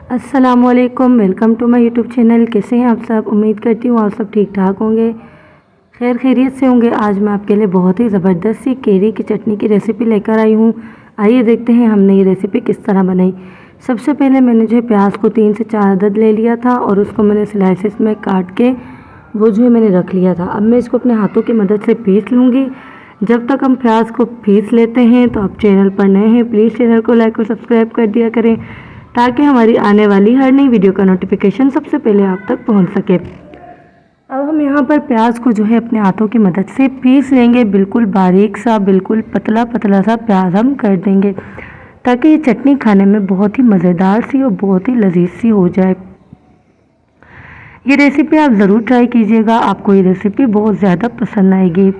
अस्सलामुअलैकुम, welcome to my YouTube channel. कैसे हैं आप सब? उम्मीद करती हूँ आप सब ठीक ठाक होंगे, खैर खैरियत से होंगे। आज मैं आपके लिए बहुत ही ज़बरदस्त सी केरी की चटनी की रेसिपी लेकर आई हूँ। आइए देखते हैं हमने ये रेसिपी किस तरह बनाई। सबसे पहले मैंने जो है प्याज को 3 से 4 अदद ले लिया था और उसको मैंने स्लाइसेस में काट के वो जो है मैंने रख लिया था। अब मैं इसको अपने हाथों की मदद से पीस लूँगी। जब तक हम प्याज को पीस लेते हैं तो आप चैनल पर नए हैं प्लीज़ चैनल को लाइक और सब्सक्राइब कर दिया करें ताकि हमारी आने वाली हर नई वीडियो का नोटिफिकेशन सबसे पहले आप तक पहुंच सके। अब हम यहाँ पर प्याज को जो है अपने हाथों की मदद से पीस लेंगे। बिल्कुल बारीक सा, बिल्कुल पतला पतला सा प्याज हम कर देंगे ताकि ये चटनी खाने में बहुत ही मज़ेदार सी और बहुत ही लजीज सी हो जाए। ये रेसिपी आप ज़रूर ट्राई कीजिएगा, आपको ये रेसिपी बहुत ज़्यादा पसंद आएगी।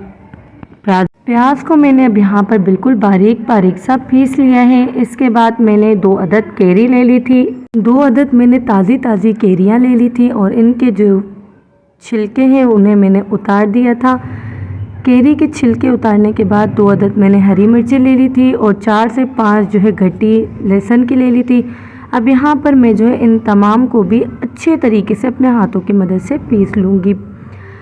प्याज को मैंने अब यहाँ पर बिल्कुल बारीक बारीक सा पीस लिया है। इसके बाद मैंने 2 अदद केरी ले ली थी। 2 अदद मैंने ताज़ी केरियाँ ले ली थी और इनके जो छिलके हैं उन्हें मैंने उतार दिया था। केरी के छिलके उतारने के बाद 2 अदद मैंने हरी मिर्चें ले ली थी और 4 से 5 जो है गड्डी लहसुन की ले ली थी। अब यहाँ पर मैं जो है इन तमाम को भी अच्छे तरीके से अपने हाथों की मदद से पीस लूँगी।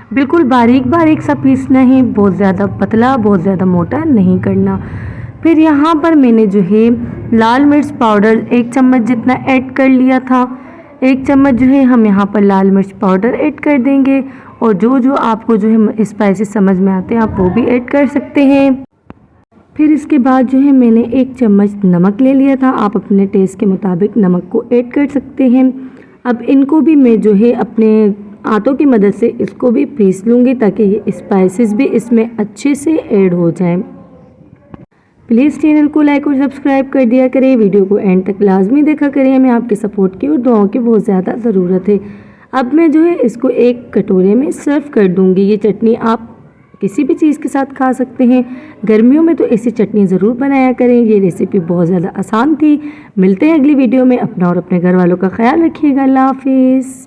बिल्कुल बारीक बारीक सा पीसना है, बहुत ज़्यादा पतला बहुत ज़्यादा मोटा नहीं करना। फिर यहाँ पर मैंने जो है लाल मिर्च पाउडर 1 चम्मच जितना ऐड कर लिया था। 1 चम्मच जो है हम यहाँ पर लाल मिर्च पाउडर ऐड कर देंगे और जो आपको जो है स्पाइसेस समझ में आते हैं आप वो भी ऐड कर सकते हैं। फिर इसके बाद जो है मैंने 1 चम्मच नमक ले लिया था, आप अपने टेस्ट के मुताबिक नमक को ऐड कर सकते हैं। अब इनको भी मैं जो है अपने हाथों की मदद से इसको भी पीस लूँगी ताकि ये स्पाइसेस भी इसमें अच्छे से ऐड हो जाएं। प्लीज़ चैनल को लाइक और सब्सक्राइब कर दिया करें, वीडियो को एंड तक लाजमी देखा करें, हमें आपके सपोर्ट की और दुआओं की बहुत ज़्यादा ज़रूरत है। अब मैं जो है इसको एक कटोरे में सर्व कर दूँगी। ये चटनी आप किसी भी चीज़ के साथ खा सकते हैं। गर्मियों में तो ऐसी चटनी ज़रूर बनाया करें। ये रेसिपी बहुत ज़्यादा आसान थी। मिलते हैं अगली वीडियो में। अपना और अपने घर वालों का ख्याल रखिएगा। अल्लाह हाफिज़।